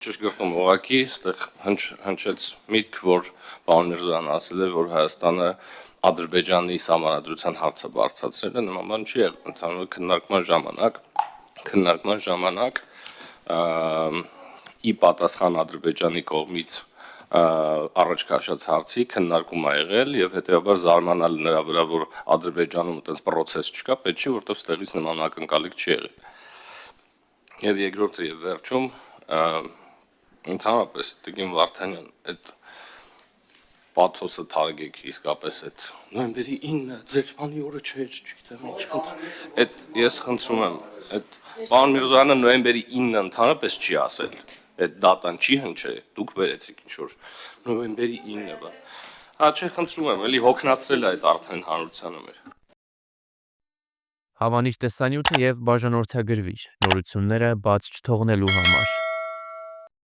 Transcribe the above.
Ճշգրտում ուղղակի այստեղ հնչեց միտք, որ պարոն Միրզոյանը ասել է, որ Հայաստանը Ադրբեջանի սահմանադրության հարցը բարձրացրել է, նման բան չի եղել։ Ընդհանուր քննարկման ժամանակ ի պատասխան Ադրբեջանի կողմից առաջ քաշած հարցի քննարկում ա եղել եւ հետեւաբար զարմանալ նրա վրա, որ Ադրբեջանում այդպես process չկա, պետք չի, որտեղ ստեղից նման ակնկալիք չի եղել։ Եվ երկրորդը եւ վերջում ընդհանրապես Տիկին Վարդանյան, այդ պաթոսը թարգեք իսկապես այդ նոյեմբերի 9-ը ձեր բանի օրը չէ, չգիտեմ ինչ։ Այդ ես խնդրում եմ, այդ պարոն Միրզոյանը նոյեմբերի 9-ը ընդհանրապես չի ասել։ Այդ դատան չի հնչել, դուք վերեցիք ինչ որ նոյեմբերի 9-ը բա։ Հա չէ, խնդրում եմ, էլի հոգնածրել է այդ արդեն հանրությանը մեր։ Հավանիչ տեսանյութը եւ բաժանորդագրվիչ նորությունները բաց չթողնելու համար